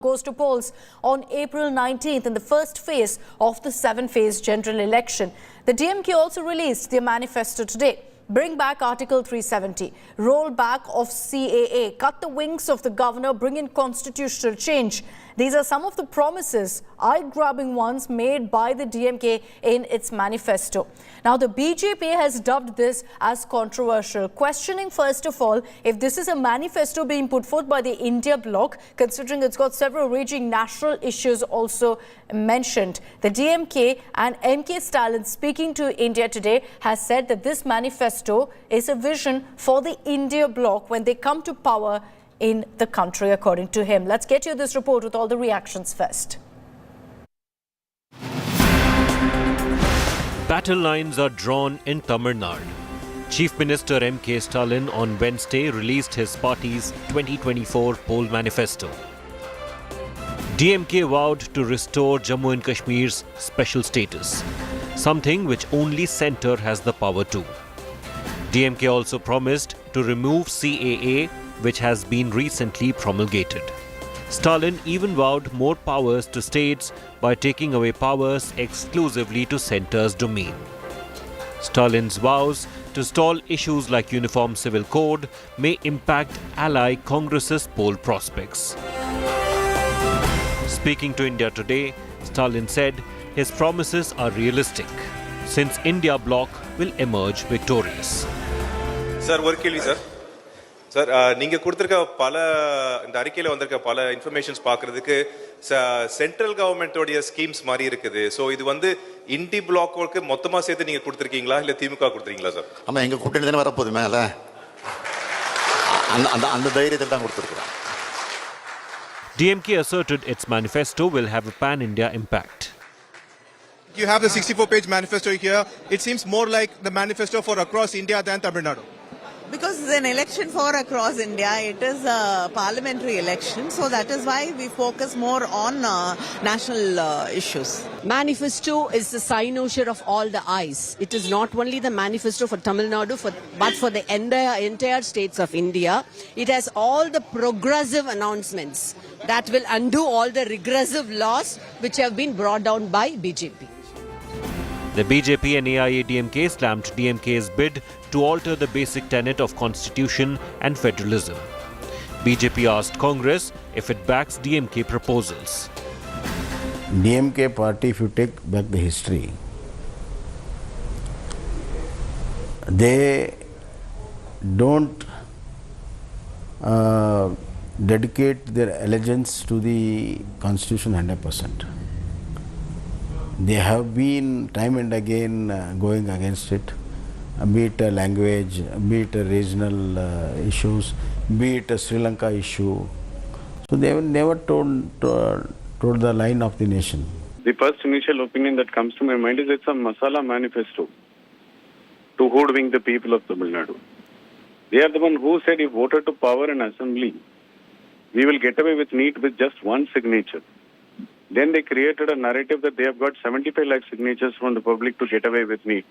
goes to polls on April 19th in the first phase of the seven-phase general election. The DMK also released their manifesto today. Bring back Article 370, roll back of CAA, cut the wings of the governor, bring in constitutional change. These are some of the promises, eye-grabbing ones, made by the DMK in its manifesto. Now, the BJP has dubbed this as controversial, questioning, first of all, if this is a manifesto being put forth by the India bloc, considering it's got several raging national issues also mentioned. The DMK and MK Stalin, speaking to India today, has said that this manifesto is a vision for the India bloc when they come to power in the country, according to him. Let's get you this report with all the reactions first. Battle lines are drawn in Tamil Nadu. Chief Minister MK Stalin on Wednesday released his party's 2024 poll manifesto. DMK vowed to restore Jammu and Kashmir's special status, something which only centre has the power to. DMK also promised to remove CAA, which has been recently promulgated. Stalin even vowed more powers to states by taking away powers exclusively to centre's domain. Stalin's vows to stall issues like Uniform Civil Code may impact ally Congress's poll prospects. Speaking to India Today, Stalin said his promises are realistic, since India bloc will emerge victorious. Sir, work sir. Sir, நீங்க கொடுத்திருக்க பல இந்த அறிக்கையில வந்திருக்க பல informations பார்க்கிறதுக்கு central government உடைய schemes மாதிரி இருக்குது. சோ இது வந்து இண்டி பிளாக்க்கு மொத்தமா சேர்த்து நீங்க கொடுத்திருக்கீங்களா இல்ல திமுக கொடுத்திருக்கீங்களா சார்? ஆமா, எங்க கூட்டணி தான வர போகுது மேல. அந்த தைரியத்தில் தான் கொடுத்திருக்கோம். DMK asserted its manifesto will have a pan-India impact. You have the 64-page manifesto here. It seems more like the manifesto for across India than Tamil Nadu. Because it's an election for across India, it is a parliamentary election, so that is why we focus more on national issues. Manifesto is the cynosure of all the eyes. It is not only the manifesto for Tamil Nadu, but for the entire states of India. It has all the progressive announcements that will undo all the regressive laws which have been brought down by BJP. The BJP and AIADMK slammed DMK's bid to alter the basic tenet of constitution and federalism. BJP asked Congress if it backs DMK proposals. DMK party, if you take back the history, they don't dedicate their allegiance to the constitution 100%. They have been time and again going against it, be it a language, be it a regional issues, be it a Sri Lanka issue. So they have never told the line of the nation. The first initial opinion that comes to my mind is it's a masala manifesto to hoodwink the people of Tamil Nadu. They are the one who said if voted to power in assembly, we will get away with NEET with just one signature. Then they created a narrative that they have got 75 lakh signatures from the public to get away with NEET.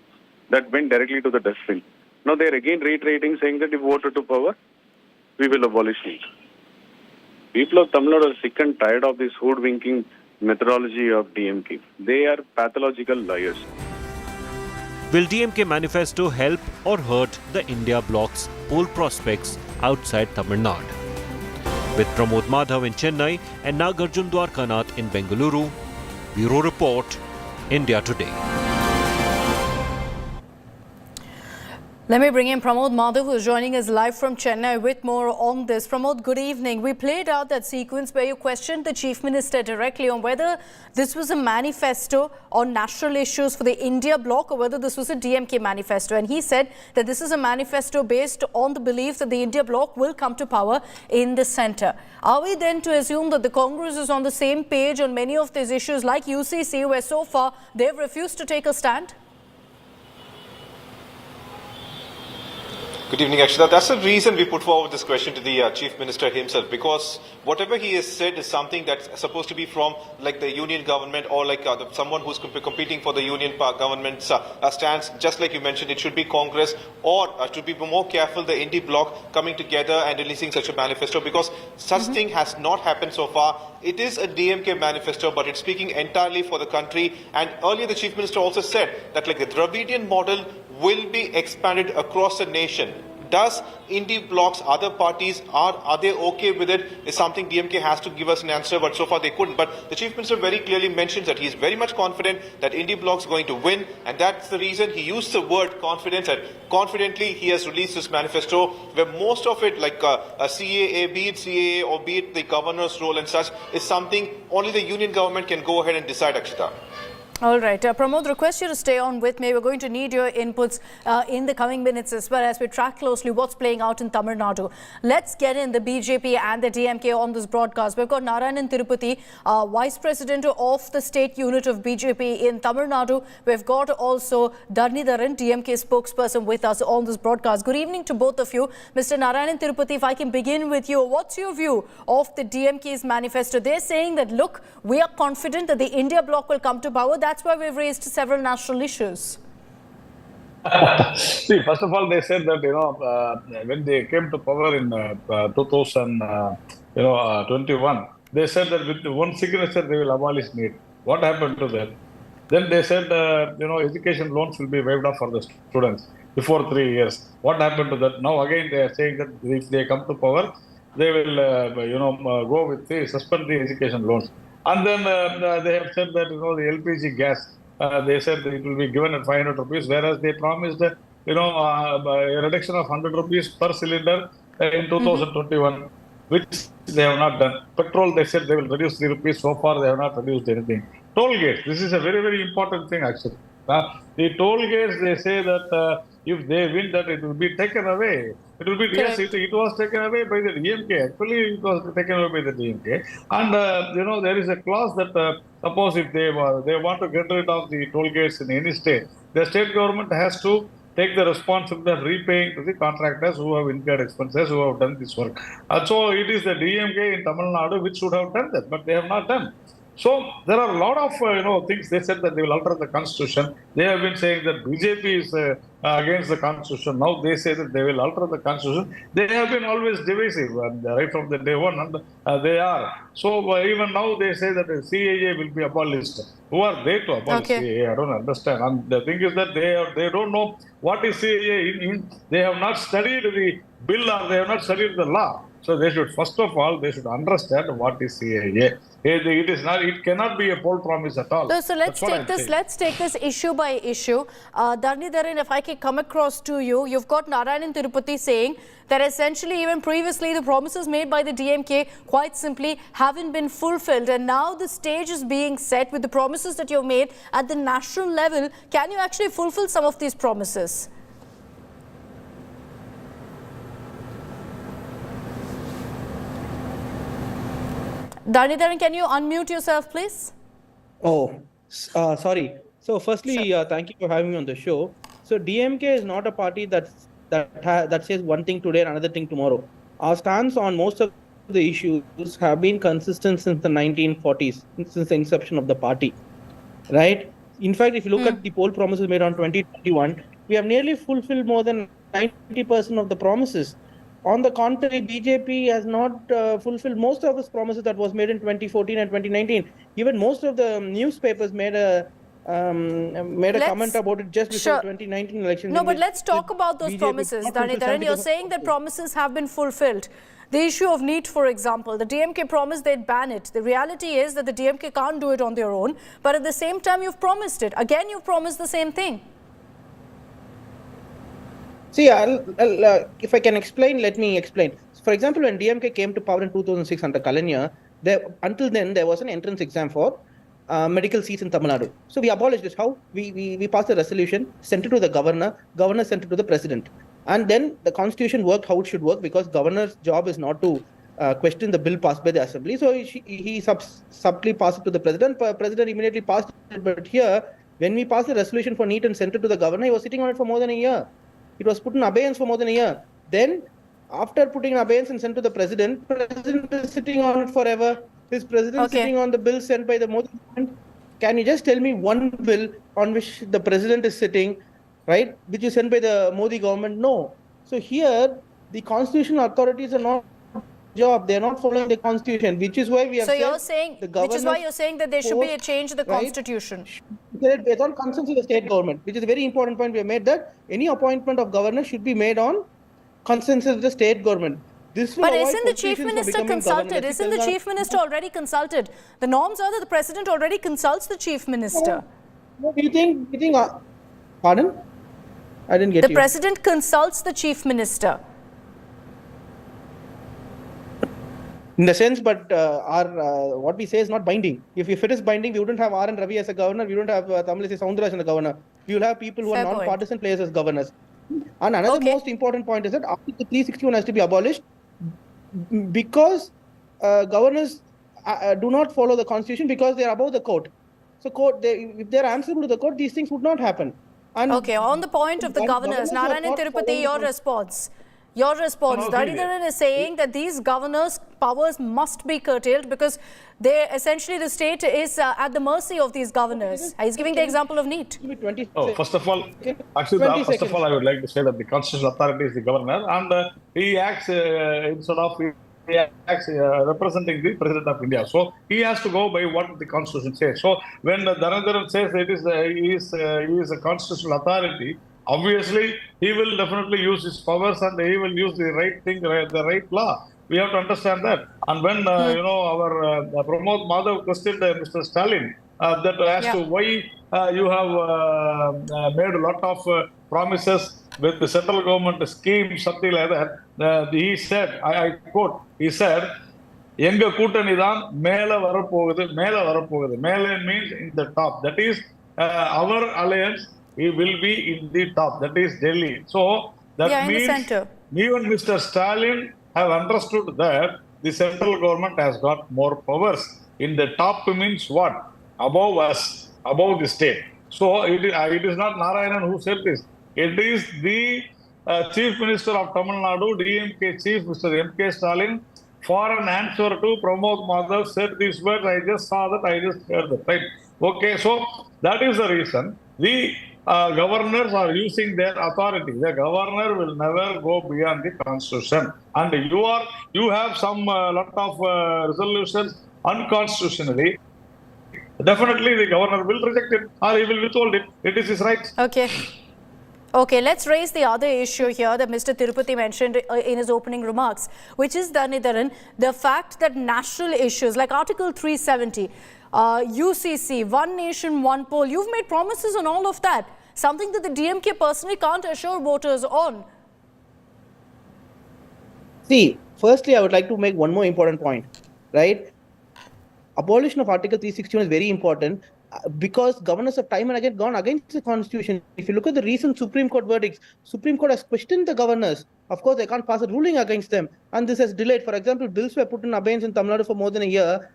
That went directly to the dustbin. Now they are again reiterating, saying that if voted to power, we will abolish NEET. People of Tamil Nadu are sick and tired of this hoodwinking methodology of DMK. They are pathological liars. Will DMK manifesto help or hurt the India bloc's poll prospects outside Tamil Nadu? With Pramod Madhav in Chennai and Nagarjun Dwarkanath in Bengaluru, Bureau Report, India Today. Let me bring in Pramod Madhav, who is joining us live from Chennai with more on this. Pramod, good evening. We played out that sequence where you questioned the Chief Minister directly on whether this was a manifesto on national issues for the India bloc or whether this was a DMK manifesto. And he said that this is a manifesto based on the belief that the India bloc will come to power in the centre. Are we then to assume that the Congress is on the same page on many of these issues like UCC, where so far they've refused to take a stand? Good evening, Akshita. That's the reason we put forward this question to the Chief Minister himself, because whatever he has said is something that's supposed to be from like the union government or like someone who's competing for the union government's stance. Just like you mentioned, it should be Congress or to be more careful, the Indie bloc coming together and releasing such a manifesto, because such thing has not happened so far. It is a DMK manifesto, but it's speaking entirely for the country. And earlier the Chief Minister also said that like the Dravidian model will be expanded across the nation. Does Indie bloc's other parties, are they okay with it? Is something DMK has to give us an answer, but so far they couldn't. But the Chief Minister very clearly mentions that he is very much confident that Indie bloc's going to win, and that's the reason he used the word confidence, and confidently he has released this manifesto where most of it, like a CAA, be it CAA or be it the governor's role and such, is something only the union government can go ahead and decide, Akshita. All right. Pramod, request you to stay on with me. We're going to need your inputs in the coming minutes as well as we track closely what's playing out in Tamil Nadu. Let's get in the BJP and the DMK on this broadcast. We've got Narayanan Tirupati, Vice President of the state unit of BJP in Tamil Nadu. We've got also Dharnidharan, DMK spokesperson, with us on this broadcast. Good evening to both of you. Mr. Narayanan Tirupati, if I can begin with you, what's your view of the DMK's manifesto? They're saying that, look, we are confident that the India bloc will come to power. That's why we've raised several national issues. See, first of all, they said that, when they came to power in 2021, they said that with one signature, they will abolish NEET. What happened to that? Then they said, education loans will be waived off for the students before 3 years. What happened to that? Now, again, they are saying that if they come to power, they will, go with suspend the education loans. And then they have said that, the LPG gas, they said that it will be given at 500 rupees, whereas they promised, a reduction of 100 rupees per cylinder in 2021, which they have not done. Petrol, they said they will reduce 3 rupees. So far, they have not reduced anything. Toll gates, this is a very, very important thing, actually. The toll gates, they say that if they win, that it will be taken away. It will be, yes, it was taken away by the DMK. Actually, it was taken away by the DMK. And, there is a clause that suppose if they want to get rid of the toll gates in any state, the state government has to take the responsibility of repaying to the contractors who have incurred expenses, who have done this work. And so it is the DMK in Tamil Nadu which should have done that, but they have not done. So there are a lot of things. They said that they will alter the constitution. They have been saying that BJP is against the constitution. Now they say that they will alter the constitution. They have been always divisive right from the day one, and they are. So even now they say that the CAA will be abolished. Who are they to abolish CAA? I don't understand. And the thing is that they don't know what is CAA. They have not studied the bill or they have not studied the law. So they should, first of all, they should understand what is CAA. It is not. It cannot be a poll promise at all. So let's take this. Let's take this issue by issue. Dharnidharan, if I can come across to you, you've got Narayanan Tirupati saying that essentially even previously the promises made by the DMK quite simply haven't been fulfilled, and now the stage is being set with the promises that you've made at the national level. Can you actually fulfill some of these promises? Dharnidharan, can you unmute yourself, please? Oh, sorry. So, firstly, thank you for having me on the show. So, DMK is not a party that says one thing today and another thing tomorrow. Our stance on most of the issues have been consistent since the 1940s, since the inception of the party, right? In fact, if you look at the poll promises made on 2021, we have nearly fulfilled more than 90% of the promises. On the contrary, BJP has not fulfilled most of its promises that was made in 2014 and 2019. Even most of the newspapers made a comment about it just before 2019 election. No, but let's talk about those promises, Dharnidharan. You're saying that promises have been fulfilled. The issue of NEET, for example, the DMK promised they'd ban it. The reality is that the DMK can't do it on their own. But at the same time, you've promised it. Again, you've promised the same thing. See, if I can explain, let me explain. For example, when DMK came to power in 2006 under Kalanya, until then, there was an entrance exam for medical seats in Tamil Nadu. So we abolished this. How? We passed a resolution, sent it to the governor sent it to the president. And then the constitution worked how it should work, because governor's job is not to question the bill passed by the assembly. So he subtly passed it to the president. President immediately passed it. But here, when we passed the resolution for NEET and sent it to the governor, he was sitting on it for more than a year. It was put in abeyance for more than a year. Then, after putting in abeyance and sent to the president is sitting on it forever. His president sitting on the bill sent by the Modi government. Can you just tell me one bill on which the president is sitting, right, which is sent by the Modi government? No. So here, the constitutional authorities are not job. They are not following the constitution, which is why we have. So you're saying, which is why you're saying that there should be a change in the constitution. Based on consensus of the state government, which is a very important point we have made, that any appointment of governor should be made on consensus of the state government. But isn't the chief minister consulted? Isn't the chief minister already consulted? The norms are that the president already consults the chief minister. What do you think? Pardon? I didn't get you. The president consults the chief minister. In the sense, but what we say is not binding. If it is binding, we wouldn't have R. N. Ravi as a governor. We wouldn't have Tamilisi Soundararajan as a governor. We will have people who are non-partisan players as governors. And another most important point is that Article 361 has to be abolished because governors do not follow the constitution because they are above the court. So if they are answerable to the court, these things would not happen. And on the point of the governors, Narayanan Tirupati, your response. Your response, Daridharan is saying that these governors' powers must be curtailed because essentially the state is at the mercy of these governors. He's giving the example of NEET. First of all, I would like to say that the constitutional authority is the governor, and he acts representing the President of India. So he has to go by what the Constitution says. So when Daridharan says he is a constitutional authority, obviously, he will definitely use his powers and he will use the right thing, the right law. We have to understand that. And when, our Pramod Madhav questioned Mr. Stalin, that as to why you have made a lot of promises with the central government scheme, something like that, he said, I quote, he said, எங்க கூட்டணி தான் மேல வரப்போகுது மேல means in the top. That is our alliance. He will be in the top. That is Delhi. So that means even Mr. Stalin have understood that the central government has got more powers. In the top means what? Above us, above the state. So it is not Narayanan who said this. It is the Chief Minister of Tamil Nadu, DMK Chief, Mr. M.K. Stalin, for an answer to Pramod Madhav said these words. I just saw that, I just heard that. Right? Okay, so that is the reason. The governors are using their authority. The governor will never go beyond the constitution. And you have some lot of resolutions unconstitutionally. Definitely the governor will reject it or he will withhold it. It is his right. Okay, let's raise the other issue here that Mr. Tirupati mentioned in his opening remarks, which is, Daridharan, the fact that national issues like Article 370, UCC, One Nation, One Poll, you've made promises on all of that. Something that the DMK personally can't assure voters on. See, firstly, I would like to make one more important point, right? Abolition of Article 361 is very important because governors have time and again gone against the constitution. If you look at the recent Supreme Court verdicts, Supreme Court has questioned the governors. Of course, they can't pass a ruling against them. And this has delayed. For example, bills were put in abeyance in Tamil Nadu for more than a year.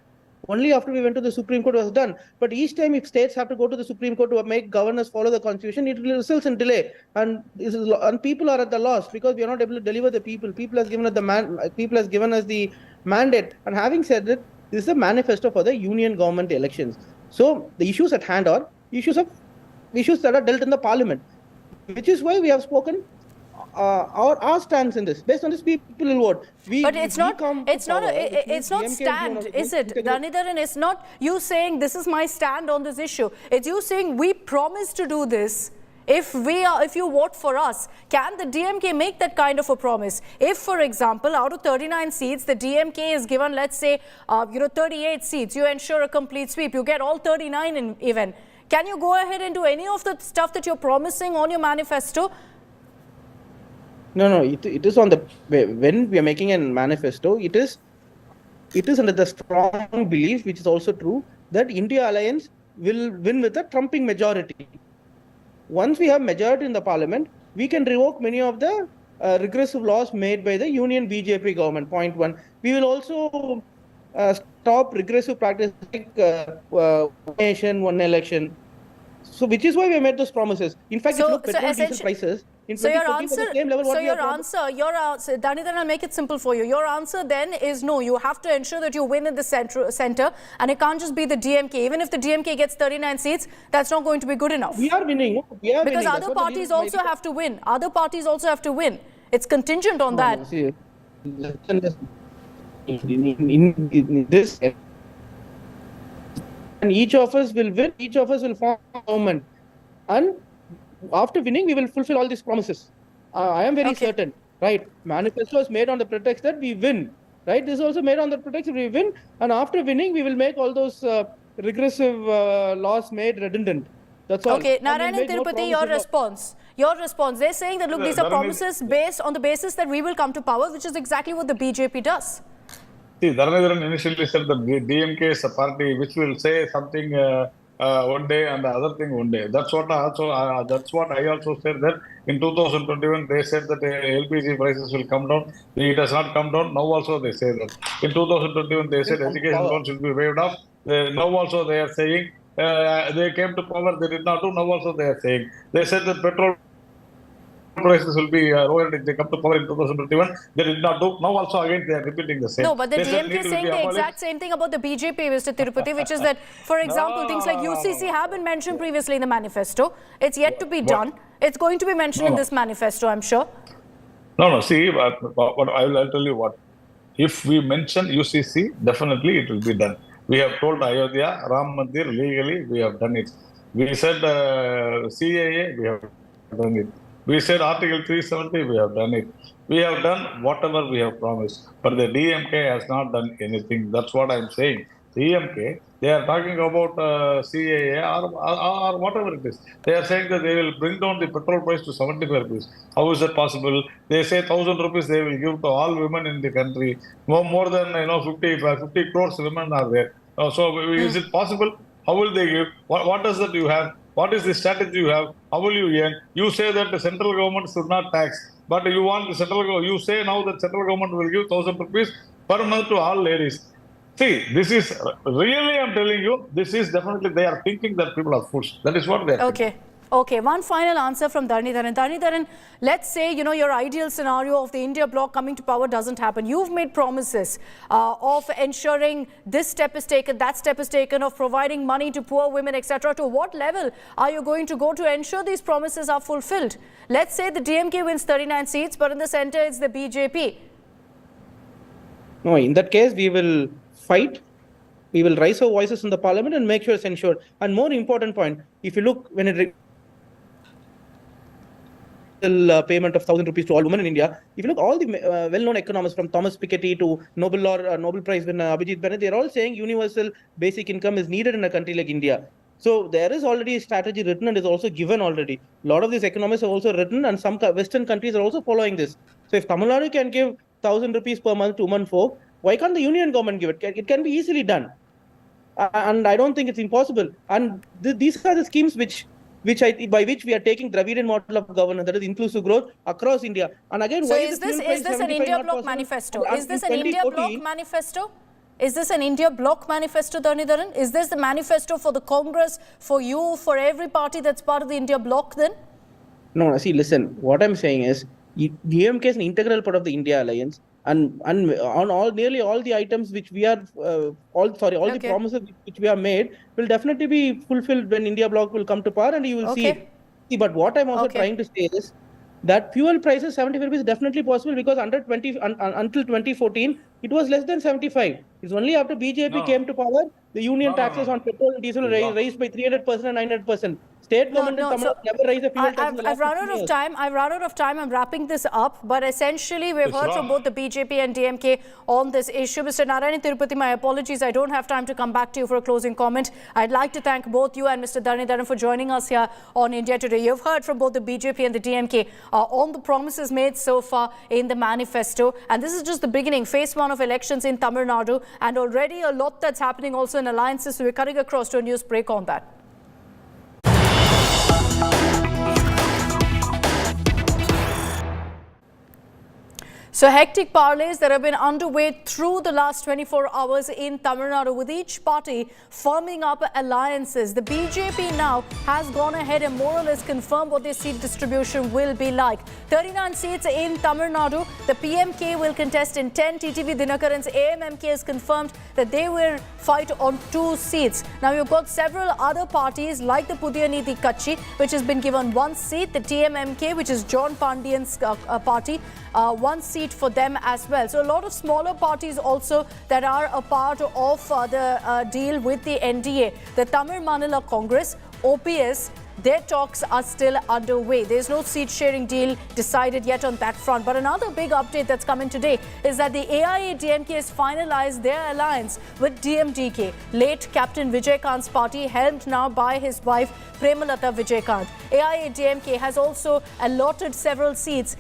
Only after we went to the Supreme Court was done. But each time if states have to go to the Supreme Court to make governors follow the constitution, it results in delay. And people are at the loss because we are not able to deliver the people. People has given us the mandate. And having said that, this is a manifesto for the union government elections. So the issues at hand are issues that are dealt in the parliament, which is why we have spoken our stance in this. Based on this, people will vote. But it's not stand, is it? Daridharan, it's not you saying this is my stand on this issue. It's you saying we promise to do this. If you vote for us, can the DMK make that kind of a promise? If, for example, out of 39 seats, the DMK is given, let's say, 38 seats, you ensure a complete sweep, you get all 39 in even. Can you go ahead and do any of the stuff that you're promising on your manifesto? No, it is on the, when we are making a manifesto, it is under the strong belief, which is also true, that India Alliance will win with a trumping majority. Once we have majority in the parliament, we can revoke many of the regressive laws made by the union BJP government, point one. We will also stop regressive practices like one nation, one election. So, which is why we have made those promises. In fact, if you look at petrol diesel prices, in So your 2014 was answer, the same level what so we your are promised. answer, Dhanidharan, I'll make it simple for you. Your answer then is no. You have to ensure that you win in the center, and it can't just be the DMK. Even if the DMK gets 39 seats, that's not going to be good enough. We are winning. We are Because winning. other parties also have to win. Other parties also have to win. It's contingent on that. No, see, in this, and each of us will win. Each of us will form a government, and after winning, we will fulfill all these promises. I am very certain. Right? Manifesto is made on the pretext that we win. Right? This is also made on the pretext that we win, and after winning, we will make all those regressive laws made redundant. That's all. Okay, Narayan and Tirupati, your response. Your response. They're saying that, look, these are promises based on the basis that we will come to power, which is exactly what the BJP does. See, Dhanidharan initially said that DMK is a party which will say something one day and the other thing one day. That's what I also said that in 2021 they said that LPG prices will come down. It has not come down. Now also they say that. In 2021 they said education loans will be waived off. Now also they are saying they came to power, they did not do. Now also they are saying. They said that petrol prices will be lowered if they come to power in 2021. They did not do. Now also again they are repeating the same. No, but the DMK is saying the exact same thing about the BJP, Mr. Tirupati, which is that, for example, things like UCC have been mentioned previously in the manifesto. It's yet to be done. It's going to be mentioned in this manifesto, I'm sure. No. See, what I'll tell you what. If we mention UCC, definitely it will be done. We have told Ayodhya, Ram Mandir legally, we have done it. We said CAA, we have done it. We said Article 370, we have done it. We have done whatever we have promised. But the DMK has not done anything. That's what I'm saying. DMK, they are talking about CAA or whatever it is. They are saying that they will bring down the petrol price to 75 rupees. How is that possible? They say 1,000 rupees they will give to all women in the country. More than 50 crores women are there. So is it possible? How will they give? What does that you have? What is the strategy you have? How will you earn? You say that the central government should not tax, but you want the central government. You say now that central government will give 1,000 rupees per month to all ladies. See, this is really, I'm telling you, this is definitely, they are thinking that people are fools. That is what they are thinking. Okay, one final answer from Dhanidharan. Dhanidharan, let's say, your ideal scenario of the India bloc coming to power doesn't happen. You've made promises of ensuring this step is taken, that step is taken, of providing money to poor women, etc. To what level are you going to go to ensure these promises are fulfilled? Let's say the DMK wins 39 seats, but in the center it's the BJP. No, in that case, we will fight. We will raise our voices in the parliament and make sure it's ensured. And more important point, if you look when it payment of 1,000 rupees to all women in India. If you look, all the well-known economists from Thomas Piketty to Nobel Prize winner Abhijit Bennett, they're all saying universal basic income is needed in a country like India. So there is already a strategy written and is also given already. A lot of these economists have also written, and some Western countries are also following this. So if Tamil Nadu can give 1,000 rupees per month to women folk, why can't the union government give it? It can be easily done. And I don't think it's impossible. And these are the schemes by which we are taking Dravidian model of governance, that is inclusive growth across India. And again, so is this an India bloc manifesto? Is this an India bloc manifesto? Is this an India bloc manifesto, Dhanidharan? Is this the manifesto for the Congress, for you, for every party that's part of the India bloc then? No, see, listen, what I'm saying is, DMK is an integral part of the India alliance. And on nearly all the items which we are, the promises which we have made will definitely be fulfilled when India bloc will come to power, and you will see it. See, but what I'm also trying to say is that fuel prices 75 rupees is definitely possible, because until 2014 it was less than 75. It's only after BJP came to power the union taxes on petrol and diesel raised by 300% and 900%. State government in Tamil Nadu never raised the fuel tax. I've run out of time. I'm wrapping this up. But essentially, we've heard from both the BJP and DMK on this issue. Mr. Narayan Tirupati, my apologies. I don't have time to come back to you for a closing comment. I'd like to thank both you and Mr. Dhanidharan for joining us here on India Today. You've heard from both the BJP and the DMK on the promises made so far in the manifesto. And this is just the beginning, phase 1 of elections in Tamil Nadu. And already a lot that's happening also in alliances. So we're cutting across to a news break on that. So hectic parleys that have been underway through the last 24 hours in Tamil Nadu, with each party firming up alliances. The BJP now has gone ahead and more or less confirmed what their seat distribution will be like. 39 seats in Tamil Nadu. The PMK will contest in 10. TTV Dinakaran's AMMK has confirmed that they will fight on 2 seats. Now you've got several other parties like the Pudiya Neethi Katchi, which has been given 1 seat. The TMMK, which is John Pandian's party, 1 seat for them as well. So a lot of smaller parties also that are a part of the deal with the NDA. The Tamil Manila Congress, OPS, their talks are still underway. There's no seat sharing deal decided yet on that front. But another big update that's come in today is that the AIA-DMK has finalized their alliance with DMDK, late Captain Vijayakant's party, helmed now by his wife Premalata Vijayakant. AIA-DMK has also allotted several seats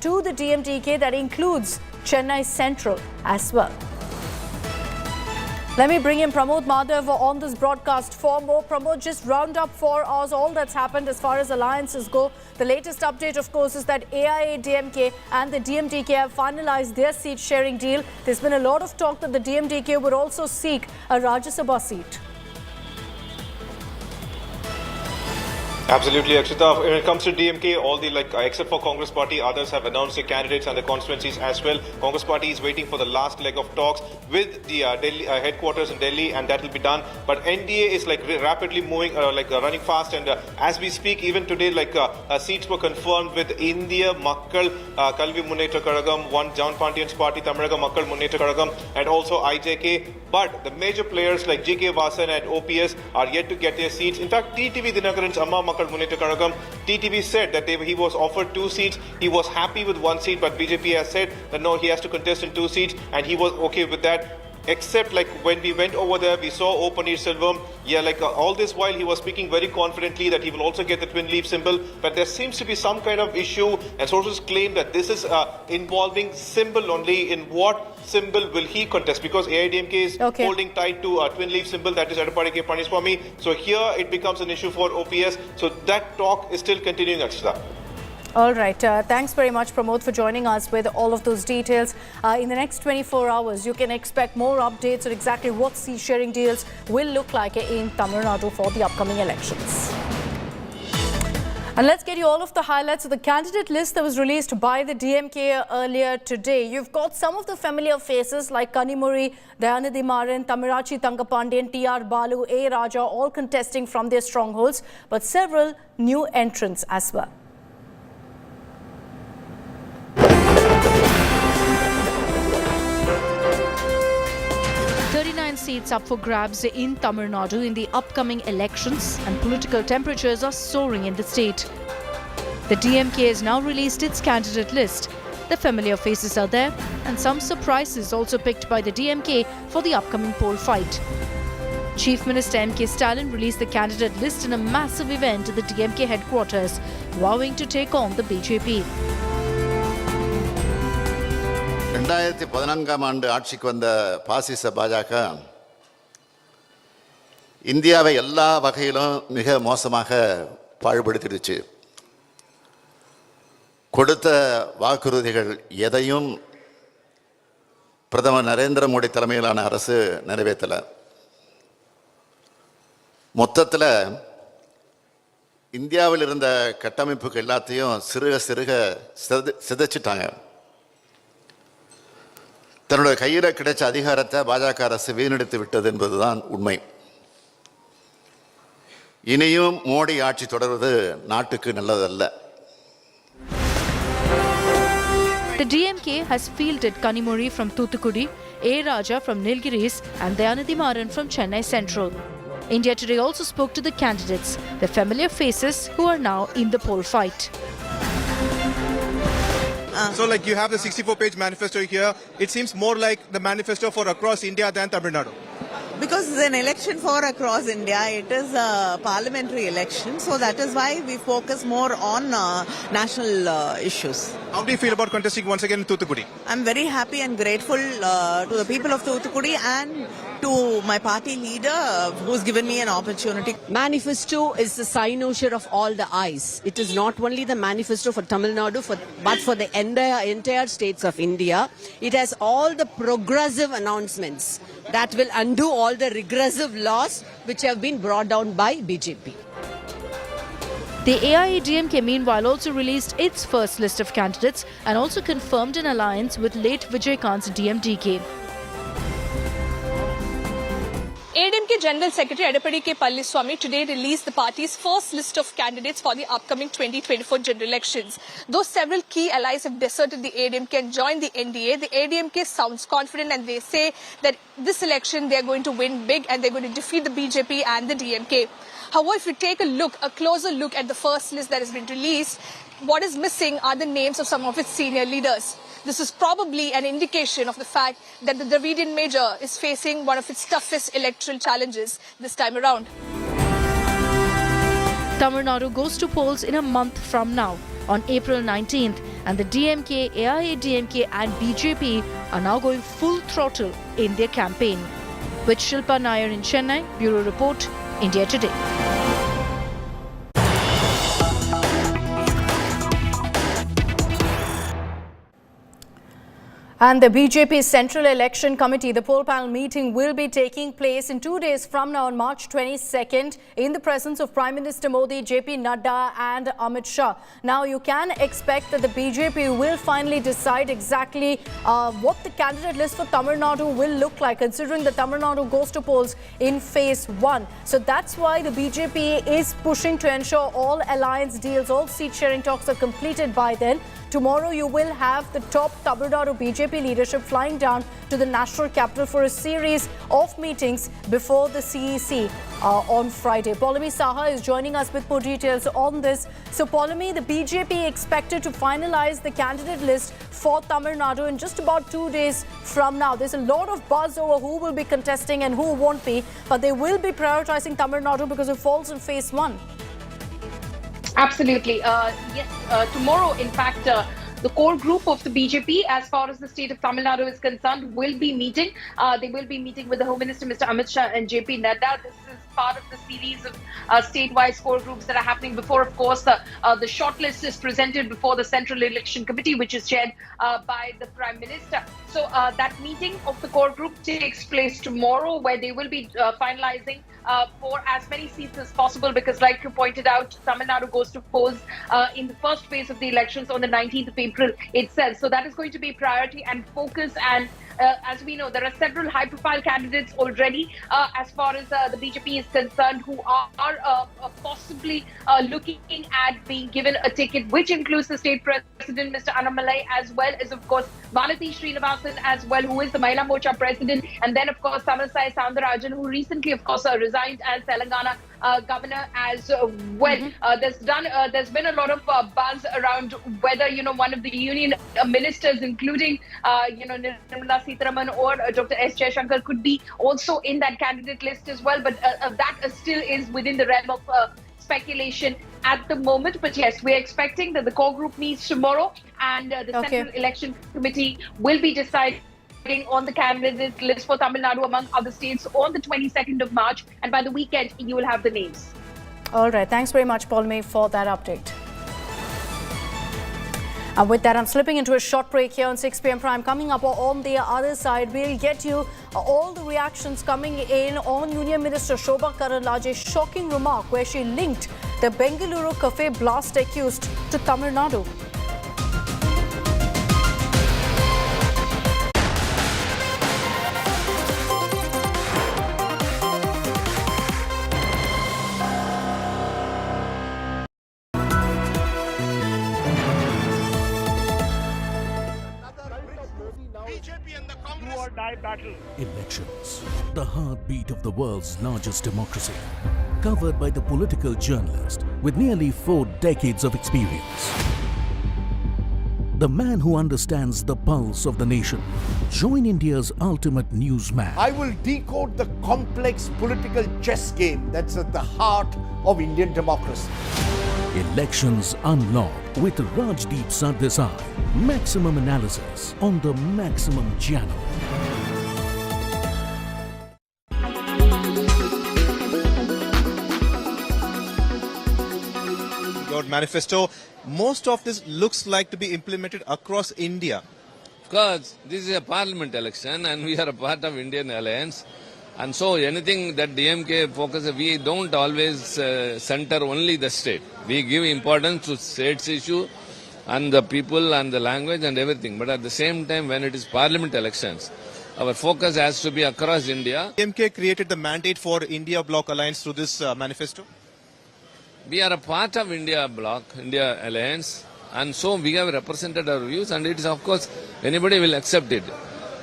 to the DMDK that includes Chennai Central as well. Let me bring in Pramod Madhav on this broadcast for more. Pramod, just round up for us all that's happened as far as alliances go. The latest update, of course, is that AIA-DMK and the DMDK have finalized their seat sharing deal. There's been a lot of talk that the DMDK would also seek a Rajya Sabha seat. Absolutely, Akshita. When it comes to DMK, all the except for Congress Party, others have announced their candidates and the constituencies as well. Congress Party is waiting for the last leg of talks with the Delhi headquarters in Delhi, and that will be done. But NDA is rapidly moving, running fast, and as we speak, even today, seats were confirmed with India Makkal Kalvi Munnetra Kazhagam, one John Pandian's party, Tamilnaga Makkal Munnetra Kazhagam, and also IJK. But the major players like GK Vasan and OPS are yet to get their seats. In fact, TTV Dinakaran's Amma Makkal Munnetra Kazhagam, TTV said that he was offered 2 seats. He was happy with 1 seat, but BJP has said that no, he has to contest in 2 seats, and he was okay with that. Except when we went over there, we saw O Paneerselvam. All this while he was speaking very confidently that he will also get the twin leaf symbol. But there seems to be some kind of issue, and sources claim that this is involving symbol only. In what symbol will he contest? Because AIDMK is holding tight to a twin leaf symbol, that is Edappadi K. Palaniswamy. So here it becomes an issue for OPS. So that talk is still continuing, Akshita. All right. Thanks very much, Pramod, for joining us with all of those details. In the next 24 hours, you can expect more updates on exactly what seat sharing deals will look like in Tamil Nadu for the upcoming elections. And let's get you all of the highlights of the candidate list that was released by the DMK earlier today. You've got some of the familiar faces like Kanimuri, Dayanidhi Maran, Tamirachi Tangapandian, T.R. Balu, A. Raja, all contesting from their strongholds, but several new entrants as well. Seats up for grabs in Tamil Nadu in the upcoming elections, and political temperatures are soaring in the state. The DMK has now released its candidate list. The familiar faces are there, and some surprises also picked by the DMK for the upcoming poll fight. Chief Minister M.K. Stalin released the candidate list in a massive event at the DMK headquarters, vowing to take on the BJP. 2014 ஆண்டு ஆட்சிக்கு வந்த பாசிச பாஜக இந்தியாவை எல்லா வகையிலும் மிக மோசமாக பாழ்படுத்திடுச்சு. கொடுத்த வாக்குறுதிகள் எதையும் பிரதமர் நரேந்திர மோடி தலைமையிலான அரசு நிறைவேற்றல. மொத்தத்தில் இந்தியாவில் இருந்த கட்டமைப்புகள் எல்லாத்தையும் சிறுக சிதைச்சிட்டாங்க. தன்னுடைய கையில் கிடைச்ச அதிகாரத்தை பாஜக அரசு வீணடித்து விட்டது என்பதுதான் உண்மை. இனியும் மோடி ஆட்சி தொடர்வது நாட்டுக்கு நல்லதல்ல. The DMK has fielded Kanimuri from Thoothukudi, A. Raja from Nilgiris and Dayanidhi Maran from Chennai Central. India Today also spoke to the candidates, the familiar faces who are now in the poll fight. So you have the 64-page manifesto here. It seems more like the manifesto for across India than Tamil Nadu. Because it's an election for across India, it is a parliamentary election, so that is why we focus more on national issues. How do you feel about contesting once again in Thoothukudi? I'm very happy and grateful to the people of Thoothukudi and to my party leader who's given me an opportunity. Manifesto is the cynosure of all the eyes. It is not only the manifesto for Tamil Nadu, but for the entire states of India. It has all the progressive announcements that will undo all the regressive laws which have been brought down by BJP. The AIADMK meanwhile also released its first list of candidates and also confirmed an alliance with late Vijayakant's DMDK. AIADMK General Secretary Edapadi K. Palliswamy today released the party's first list of candidates for the upcoming 2024 general elections. Though several key allies have deserted the AIADMK and joined the NDA, the AIADMK sounds confident and they say that this election they are going to win big and they're going to defeat the BJP and the DMK. However, if you take a closer look at the first list that has been released, what is missing are the names of some of its senior leaders. This is probably an indication of the fact that the Dravidian major is facing one of its toughest electoral challenges this time around. Tamil Nadu goes to polls in a month from now, on April 19th, and the DMK, AIADMK and BJP are now going full throttle in their campaign. With Shilpa Nair in Chennai, Bureau Report, India Today. And the BJP Central Election Committee, the poll panel meeting will be taking place in 2 days from now on March 22nd in the presence of Prime Minister Modi, JP Nada and Amit Shah. Now you can expect that the BJP will finally decide exactly what the candidate list for Tamil Nadu will look like, considering that Tamil Nadu goes to polls in phase 1. So that's why the BJP is pushing to ensure all alliance deals, all seat sharing talks are completed by then. Tomorrow you will have the top Tamil Nadu BJP leadership flying down to the national capital for a series of meetings before the CEC on Friday. Paulami Saha is joining us with more details on this. So Paulami, the BJP expected to finalize the candidate list for Tamil Nadu in just about 2 days from now. There's a lot of buzz over who will be contesting and who won't be, but they will be prioritizing Tamil Nadu because it falls in phase 1. Absolutely. Yes, tomorrow, in fact, the core group of the BJP, as far as the state of Tamil Nadu is concerned, will be meeting. They will be meeting with the Home Minister, Mr. Amit Shah and JP Nada. This is part of the series of statewide core groups that are happening before, of course, the shortlist is presented before the Central Election Committee, which is chaired by the Prime Minister. So that meeting of the core group takes place tomorrow, where they will be finalizing for as many seats as possible, because like you pointed out, Tamil Nadu goes to polls in the first phase of the elections on the 19th of April itself. So that is going to be priority and focus. And as we know, there are several high-profile candidates already as far as the BJP is concerned who are possibly looking at being given a ticket, which includes the state president, Mr. Annamalai, as well as, of course, Valathi Srinivasan as well, who is the Mahila Morcha president, and then, of course, Tamilisai Soundararajan, who recently, of course, resigned as Telangana governor as well. There's been a lot of buzz around whether, one of the union ministers, including, Nirmala Sitharaman or Dr. S. Jayashankar, could be also in that candidate list as well. But that still is within the realm of speculation at the moment. But yes, we're expecting that the core group meets tomorrow, and the Central Election Committee will be deciding on the candidate list for Tamil Nadu, among other states, on the 22nd of March. And by the weekend, you will have the names. All right. Thanks very much, Paulami, for that update. And with that, I'm slipping into a short break here on 6 p.m. Prime. Coming up on the other side, we'll get you all the reactions coming in on Union Minister Shobha Karandlaje's shocking remark where she linked the Bengaluru cafe blast accused to Tamil Nadu. Elections, the heartbeat of the world's largest democracy, covered by the political journalist with nearly 4 decades of experience. The man who understands the pulse of the nation. Join India's ultimate newsman. I will decode the complex political chess game that's at the heart of Indian democracy. Elections Unlocked with Rajdeep Sardesai. Maximum analysis on the Maximum channel. Bollywood manifesto. Most of this looks like to be implemented across India. Because this is a parliament election and we are a part of Indian Alliance. And so anything that DMK focuses, we don't always center only the state. We give importance to state's issue and the people and the language and everything. But at the same time, when it is parliament elections, our focus has to be across India. DMK created the mandate for India Bloc Alliance through this manifesto. We are a part of India Bloc, India Alliance. And so we have represented our views, and it is, of course, anybody will accept it.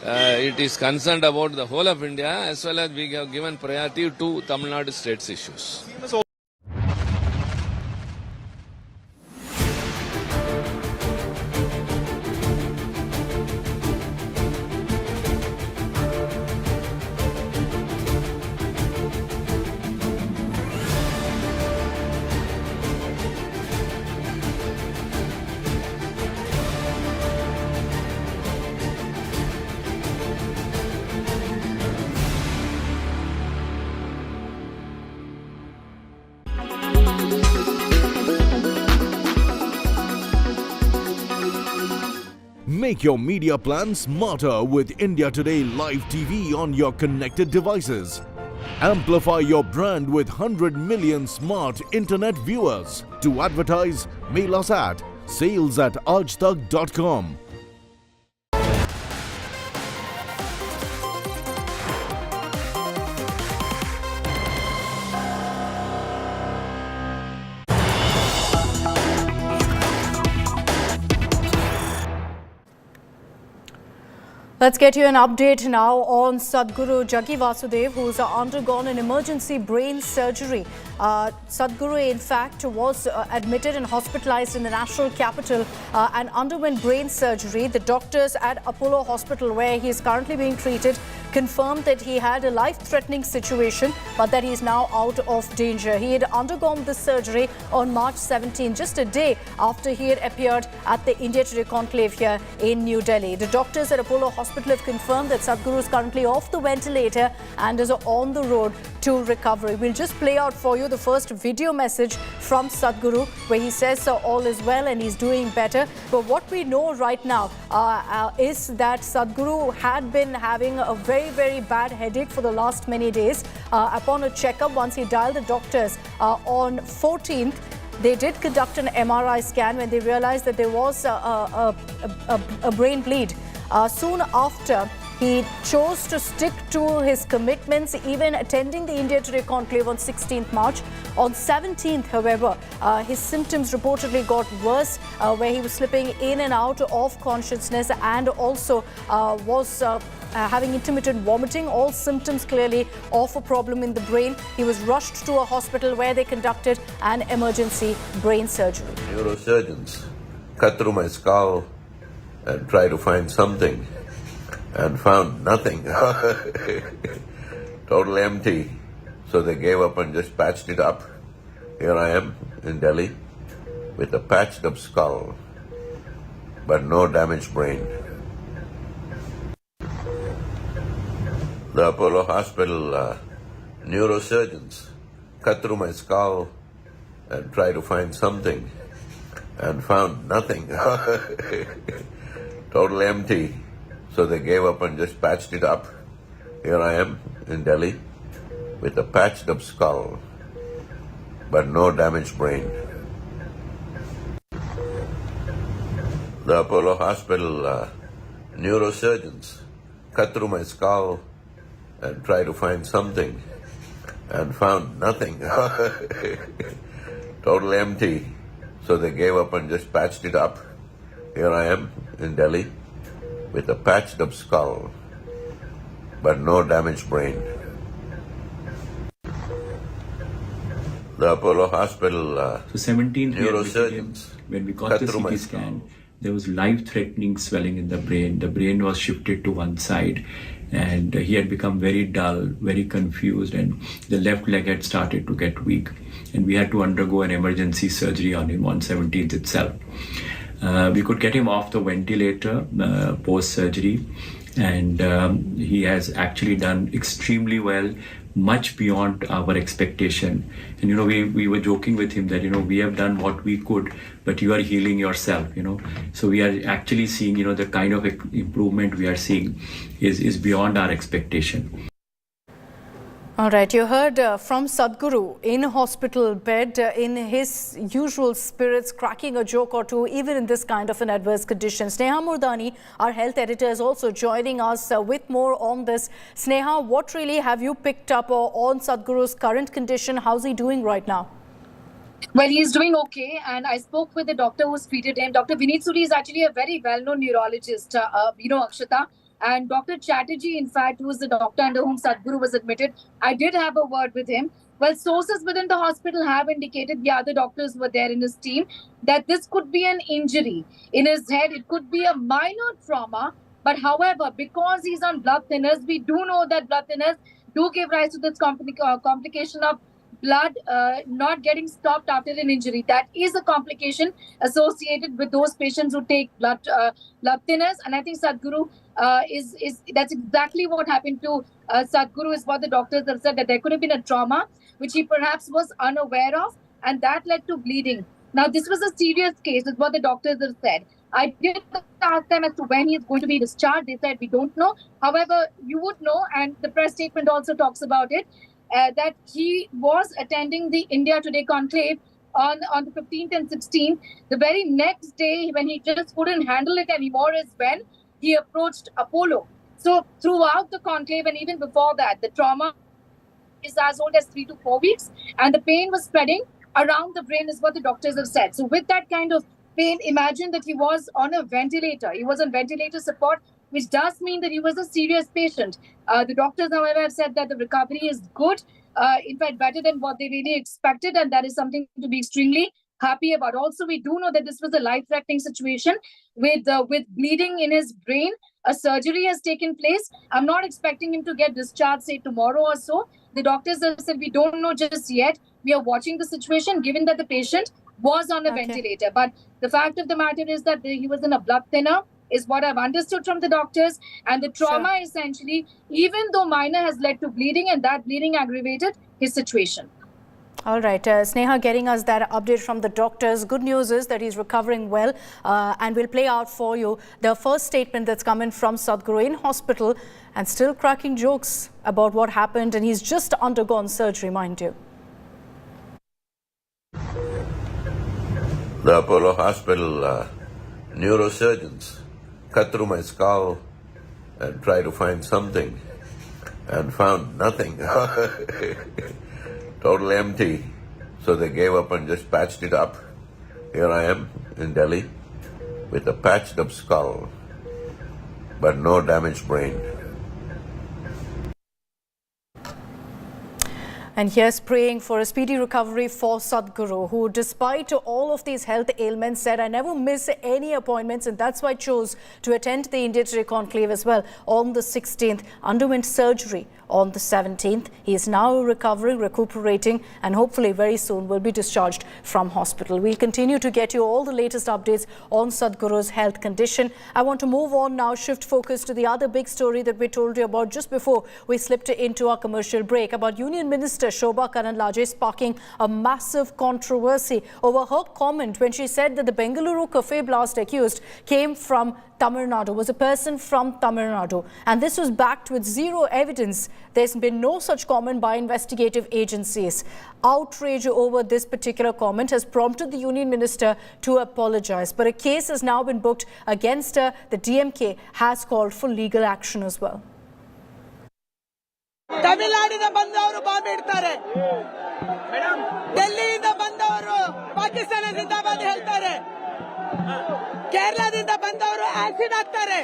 It is concerned about the whole of India, as well as we have given priority to Tamil Nadu state's issues. Make your media plan smarter with India Today Live TV on your connected devices. Amplify your brand with 100 million smart internet viewers. To advertise, mail us at sales@aajtak.com. Let's get you an update now on Sadhguru Jaggi Vasudev, who's undergone an emergency brain surgery. Sadhguru, in fact, was admitted and hospitalized in the national capital and underwent brain surgery. The doctors at Apollo Hospital, where he is currently being treated, confirmed that he had a life-threatening situation, but that he is now out of danger. He had undergone this surgery on March 17, just a day after he had appeared at the India Today conclave here in New Delhi. The doctors at Apollo Hospital have confirmed that Sadhguru is currently off the ventilator and is on the road to recovery. We'll just play out for you the first video message from Sadhguru, where he says all is well and he's doing better. But what we know right now is that Sadhguru had been having a very bad headache for the last many days. Upon a checkup, once he dialed the doctors on 14th, they did conduct an MRI scan when they realized that there was a brain bleed. Soon after, he chose to stick to his commitments, even attending the India Today conclave on 16th March. On 17th, however, his symptoms reportedly got worse, where he was slipping in and out of consciousness and also was having intermittent vomiting, all symptoms clearly of a problem in the brain. He was rushed to a hospital where they conducted an emergency brain surgery. Neurosurgeons cut through my skull and tried to find something and found nothing. Total empty. So they gave up and just patched it up. Here I am in Delhi with a patched up skull, but no damaged brain. The Apollo Hospital neurosurgeons cut through my skull and tried to find something and found nothing. Total empty. So they gave up and just patched it up. Here I am in Delhi with a patched up skull, but no damaged brain. The Apollo Hospital neurosurgeons cut through my skull and tried to find something and found nothing. Total empty. So they gave up and just patched it up. Here I am in Delhi with a patched up skull, but no damaged brain. The Apollo Hospital 17th neurosurgeons when we got the CT scan, there was life-threatening swelling in the brain. The brain was shifted to one side and he had become very dull, very confused, and the left leg had started to get weak. And we had to undergo an emergency surgery on him on 17th itself. We could get him off the ventilator post-surgery, and he has actually done extremely well. much beyond our expectation. And, you know, we were joking with him that, you know, we have done what we could, but you are healing yourself, you know. So we are actually seeing, you know, the kind of improvement we are seeing is beyond our expectation. All right, you heard from Sadhguru in a hospital bed in his usual spirits, cracking a joke or two, even in this kind of an adverse condition. Sneha Murdani, our health editor, is also joining us with more on this. Sneha, what really have you picked up on Sadhguru's current condition? How's he doing right now? Well, he's doing okay, and I spoke with the doctor who's treated him. Dr. Vineet Suri is actually a very well-known neurologist, Akshata. And Dr. Chatterjee, in fact, who was the doctor under whom Sadhguru was admitted, I did have a word with him. Well, sources within the hospital have indicated, the other doctors were there in his team, that this could be an injury in his head. It could be a minor trauma. But however, because he's on blood thinners, we do know that blood thinners do give rise to this complication of blood not getting stopped after an injury. That is a complication associated with those patients who take blood thinners. And I think Sadhguru that's exactly what happened to Sadhguru, is what the doctors have said, that there could have been a trauma which he perhaps was unaware of, and that led to bleeding. Now, this was a serious case, is what the doctors have said. I did ask them as to when he is going to be discharged. They said, we don't know. However, you would know, and the press statement also talks about it, that he was attending the India Today conclave on the 15th and 16th. The very next day, when he just couldn't handle it anymore, is when he approached Apollo. So throughout the conclave and even before that, the trauma is as old as 3 to 4 weeks, and the pain was spreading around the brain, is what the doctors have said. So with that kind of pain, imagine that he was on a ventilator. He was on ventilator support, which does mean that he was a serious patient. The doctors, however, have said that the recovery is good, in fact, better than what they really expected, and that is something to be extremely happy about. Also, we do know that this was a life-threatening situation with bleeding in his brain. A surgery has taken place. I'm not expecting him to get discharged, say, tomorrow or so. The doctors have said we don't know just yet. We are watching the situation, given that the patient was on a ventilator. But the fact of the matter is that he was in a blood thinner, is what I've understood from the doctors. And the trauma, essentially, even though minor, has led to bleeding, and that bleeding aggravated his situation. All right, Sneha getting us that update from the doctors. Good news is that he's recovering well, and we'll play out for you the first statement that's come in from Sadhguru in hospital, and still cracking jokes about what happened, and he's just undergone surgery, mind you. The Apollo Hospital neurosurgeons cut through my skull and tried to find something, and found nothing. Totally empty. So they gave up and just patched it up. Here I am in Delhi with a patched up skull, but no damaged brain. And here's praying for a speedy recovery for Sadhguru, who, despite all of these health ailments, said, I never miss any appointments, and that's why I chose to attend the India Today conclave as well on the 16th, underwent surgery on the 17th. He is now recovering, recuperating, and hopefully very soon will be discharged from hospital. We'll continue to get you all the latest updates on Sadhguru's health condition. I want to move on now, shift focus to the other big story that we told you about just before we slipped into our commercial break, about Union Minister Shobha Karnataka sparking a massive controversy over her comment when she said that the Bengaluru cafe blast accused came from Tamil Nadu, was a person from Tamil Nadu, and this was backed with zero evidence. There's been no such comment by investigative agencies. Outrage over this particular comment has prompted the Union Minister to apologize, but a case has now been booked against her. The DMK has called for legal action as well. ತಮಿಳುನಾಡಿಂದ ಬಂದವರು bomb ಇಡ್ತಾರೆ, ಡೆಲ್ಲಿಯಿಂದ ಬಂದವರು ಪಾಕಿಸ್ತಾನ ಜಿಂದಾಬಾದ್ ಹೇಳ್ತಾರೆ, ಕೇರಳದಿಂದ ಬಂದವರು acid ಹಾಕ್ತಾರೆ.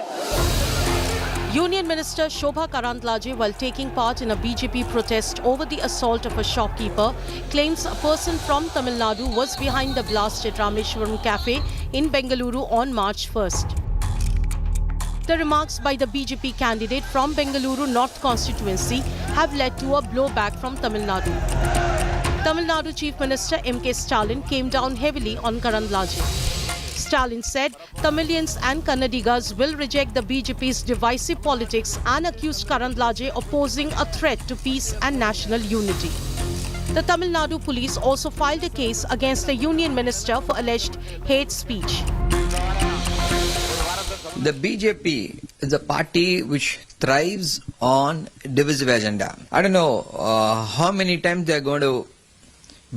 Union Minister Shobha Karnataka, while taking part in a BJP protest over the assault of a shopkeeper, claims a person from Tamil Nadu was behind the blast at Rameshwaram Cafe in Bengaluru on March 1st. The remarks by the BJP candidate from Bengaluru North constituency have led to a blowback from Tamil Nadu. Tamil Nadu Chief Minister MK Stalin came down heavily on Karnataka. Stalin said Tamilians and Kannadigas will reject the BJP's divisive politics and accused Karnataka of posing a threat to peace and national unity. The Tamil Nadu police also filed a case against the union minister for alleged hate speech. The BJP is a party which thrives on divisive agenda. I don't know how many times they are going to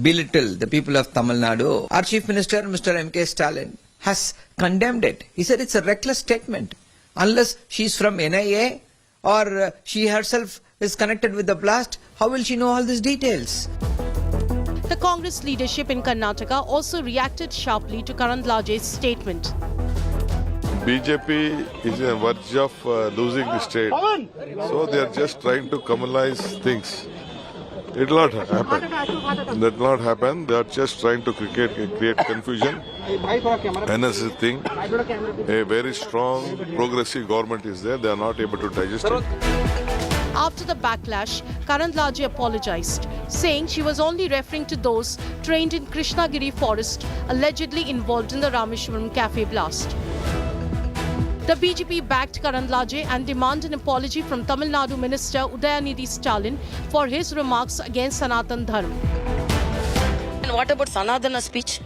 belittle the people of Tamil Nadu. Our Chief Minister, Mr. M.K. Stalin, has condemned it. He said it's a reckless statement. Unless she's from NIA or she herself is connected with the blast, how will she know all these details? The Congress leadership in Karnataka also reacted sharply to Karnataka's statement. BJP is on verge of losing the state. So they are just trying to communalize things. It will not happen. That will not happen. They are just trying to create confusion. NS thing. A very strong progressive government is there. They are not able to digest it. After the backlash, Karnataka apologized, saying she was only referring to those trained in Krishnagiri forest allegedly involved in the Rameshwaram cafe blast. The BJP backed Karnataka and demanded an apology from Tamil Nadu Minister Udayanidhi Stalin for his remarks against Sanatan Dharma. And what about Sanatana speech?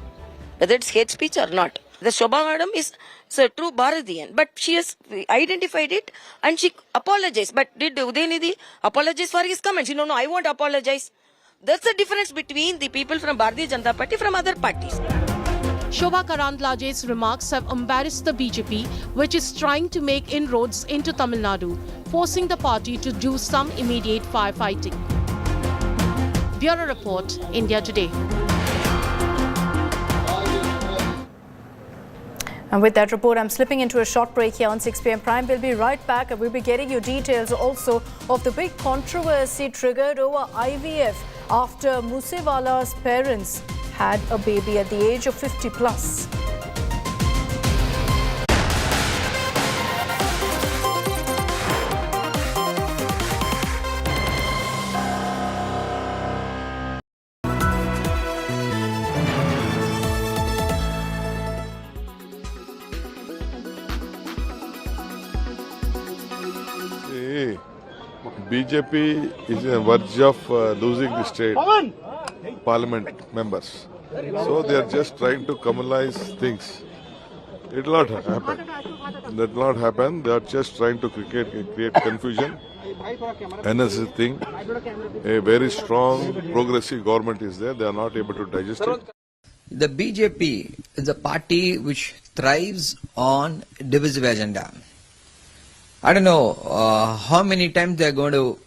Whether it's hate speech or not. The Shobha madam is a true Bharatian, but she has identified it and she apologized. But did Udayanidhi apologize for his comments? No, I won't apologize. That's the difference between the people from Bharatiya Janata Party from other parties. Shobha Karandlaje's remarks have embarrassed the BJP, which is trying to make inroads into Tamil Nadu, forcing the party to do some immediate firefighting. Bureau Report, India Today. And with that report, I'm slipping into a short break here on 6 p.m. Prime. We'll be right back and we'll be getting you details also of the big controversy triggered over IVF after Moosewala's parents had a baby at the age of 50 plus. BJP is on verge of losing the state parliament members. So they are just trying to communalize things. It will not happen. That will not happen. They are just trying to create confusion. NS thing. A very strong progressive government is there. They are not able to digest it. The BJP is a party which thrives on divisive agenda. I don't know how many times they are going to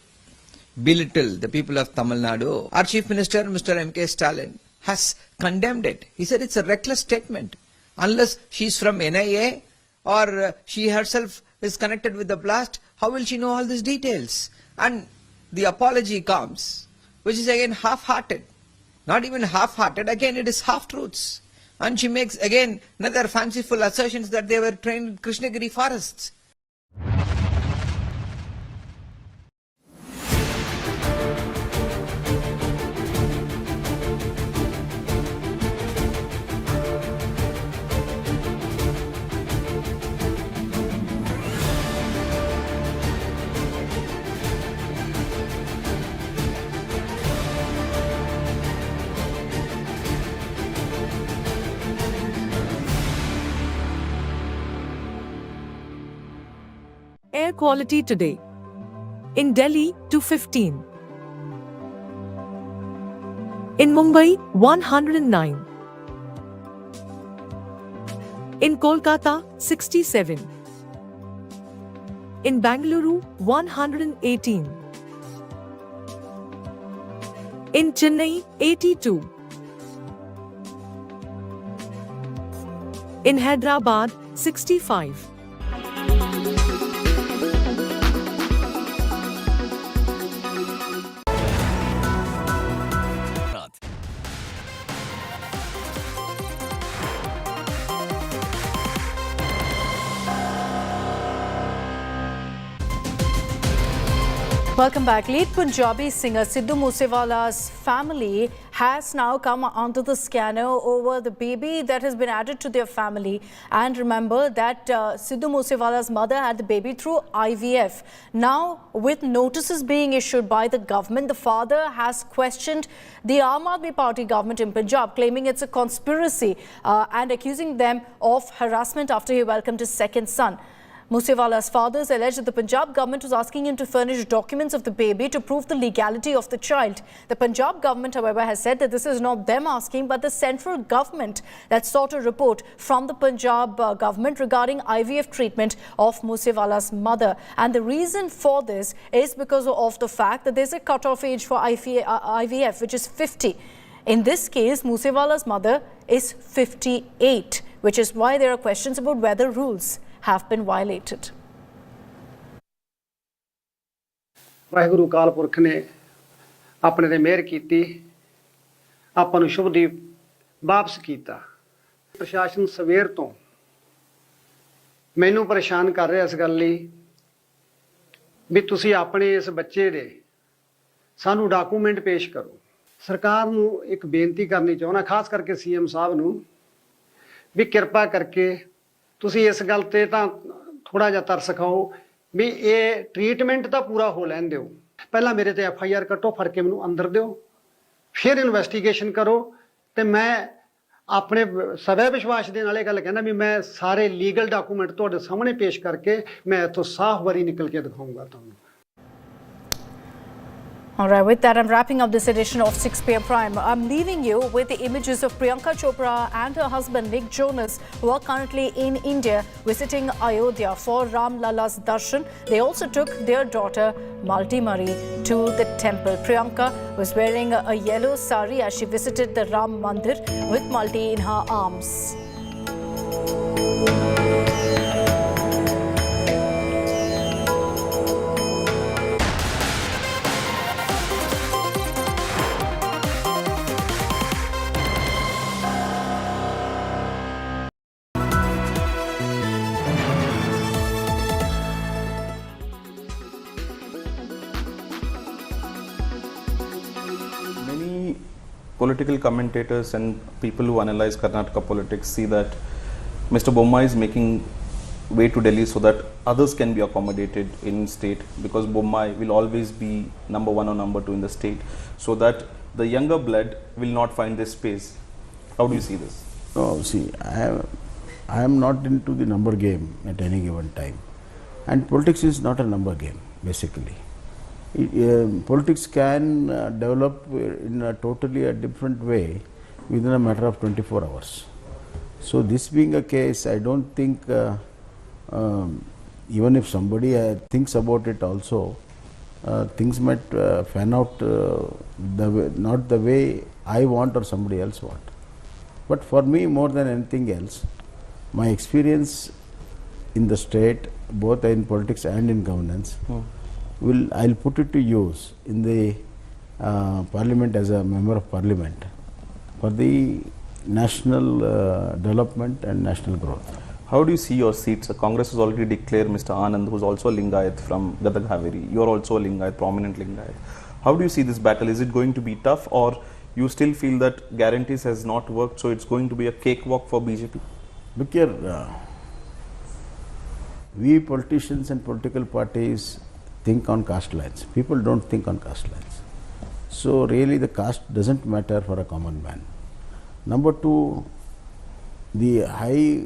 belittle the people of Tamil Nadu. Our Chief Minister, Mr. M.K. Stalin, has condemned it. He said it's a reckless statement. Unless she's from NIA or she herself is connected with the blast, how will she know all these details? And the apology comes, which is again half-hearted. Not even half-hearted, again it is half-truths. And she makes again another fanciful assertions that they were trained in Krishnagiri forests. Air quality today. In Delhi, 215. In Mumbai, 109. In Kolkata, 67. In Bangalore, 118. In Chennai, 82. In Hyderabad, 65. Welcome back. Lead Punjabi singer Sidhu Moosewala's family has now come onto the scanner over the baby that has been added to their family. And remember that Sidhu Moosewala's mother had the baby through IVF. Now, with notices being issued by the government, the father has questioned the Aam Aadmi Party government in Punjab, claiming it's a conspiracy and accusing them of harassment after he welcomed his second son. Moosewala's fathers alleged that the Punjab government was asking him to furnish documents of the baby to prove the legality of the child. The Punjab government, however, has said that this is not them asking, but the central government that sought a report from the Punjab government regarding IVF treatment of Moosewala's mother. And the reason for this is because of the fact that there's a cutoff age for IVF, which is 50. In this case, Moosewala's mother is 58, which is why there are questions about whether rules have been violated. Waheguru ਕਾਲ ਪੁਰਖ ਨੇ ਆਪਣੇ ਤੇ ਮਿਹਰ ਕੀਤੀ, ਆਪਾਂ ਨੂੰ ਸ਼ੁਭਦੀਪ ਵਾਪਸ ਕੀਤਾ। ਪ੍ਰਸ਼ਾਸਨ ਸਵੇਰ ਤੋਂ ਮੈਨੂੰ ਪਰੇਸ਼ਾਨ ਕਰ ਰਿਹਾ ਇਸ ਗੱਲ ਲਈ ਵੀ ਤੁਸੀਂ ਆਪਣੇ ਇਸ ਬੱਚੇ ਦੇ ਸਾਨੂੰ ਡਾਕੂਮੈਂਟ ਪੇਸ਼ ਕਰੋ। ਸਰਕਾਰ ਨੂੰ ਇੱਕ ਬੇਨਤੀ ਕਰਨੀ ਚਾਹੁੰਦਾ, ਖਾਸ ਕਰਕੇ ਸੀਐਮ ਸਾਹਿਬ ਨੂੰ, ਵੀ ਕਿਰਪਾ ਕਰਕੇ ਤੁਸੀਂ ਇਸ ਗੱਲ ਤੇ ਤਾਂ ਥੋੜਾ ਜਿਹਾ ਤਰਸ ਖਾਓ ਵੀ ਇਹ ਟ੍ਰੀਟਮੈਂਟ ਤਾਂ ਪੂਰਾ ਹੋ ਲੈਣ ਦਿਓ। ਪਹਿਲਾਂ ਮੇਰੇ ਤੇ FIR ਕੱਟੋ, ਫੜ ਕੇ ਮੈਨੂੰ ਅੰਦਰ ਦਿਓ, ਫਿਰ ਇਨਵੈਸਟੀਗੇਸ਼ਨ ਕਰੋ। ਤੇ ਮੈਂ ਆਪਣੇ ਸਵੈ ਵਿਸ਼ਵਾਸ ਦੇ ਨਾਲ ਇਹ ਗੱਲ ਕਹਿੰਦਾ ਵੀ ਮੈਂ ਸਾਰੇ ਲੀਗਲ ਡਾਕੂਮੈਂਟ ਤੁਹਾਡੇ ਸਾਹਮਣੇ ਪੇਸ਼ ਕਰਕੇ ਮੈਂ ਇੱਥੋਂ ਸਾਫ਼ ਵਾਰੀ ਨਿਕਲ ਕੇ ਦਿਖਾਊਂਗਾ ਤੁਹਾਨੂੰ। All right, with that, I'm wrapping up this edition of 6 p.m. Prime. I'm leaving you with the images of Priyanka Chopra and her husband Nick Jonas, who are currently in India visiting Ayodhya for Ram Lala's darshan. They also took their daughter Malti Marie to the temple. Priyanka was wearing a yellow sari as she visited the Ram Mandir with Malti in her arms. Political commentators and people who analyze Karnataka politics see that Mr. Bommai is making way to Delhi so that others can be accommodated in state, because Bommai will always be number one or number two in the state, so that the younger blood will not find this space. How do you see this? Oh, see, I am not into the number game at any given time, and politics is not a number game basically. Politics can develop in a totally different way within a matter of 24 hours. So this being a case, I don't think even if somebody thinks about it also, things might fan out not the way I want or somebody else want. But for me, more than anything else, my experience in the state, both in politics and in governance, I'll put it to use in the parliament as a member of parliament for the national development and national growth. How do you see your seats? Congress has already declared Mr. Anand, who is also a Lingayat from Gadag Haveri. You are also a Lingayat, prominent Lingayat. How do you see this battle? Is it going to be tough, or you still feel that guarantees has not worked, so it's going to be a cakewalk for BJP? Look here, we politicians and political parties think on caste lines. People don't think on caste lines. So really the caste doesn't matter for a common man. Number two, the high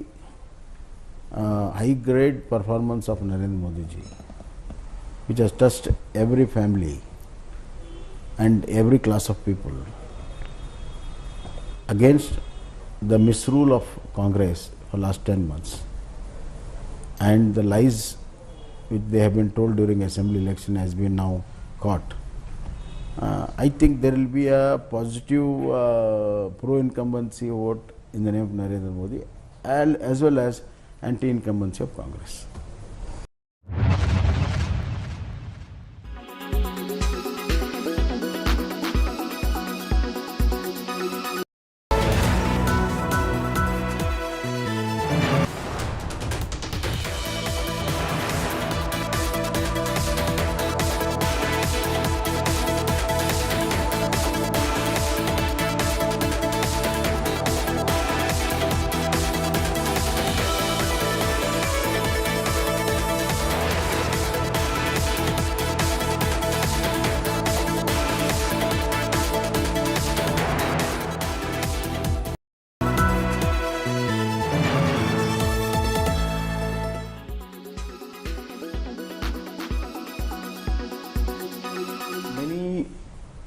grade performance of Narendra Modi ji, which has touched every family and every class of people, against the misrule of Congress for last 10 months and the lies which they have been told during assembly election has been now caught. I think there will be a positive pro-incumbency vote in the name of Narendra Modi, as well as anti-incumbency of Congress.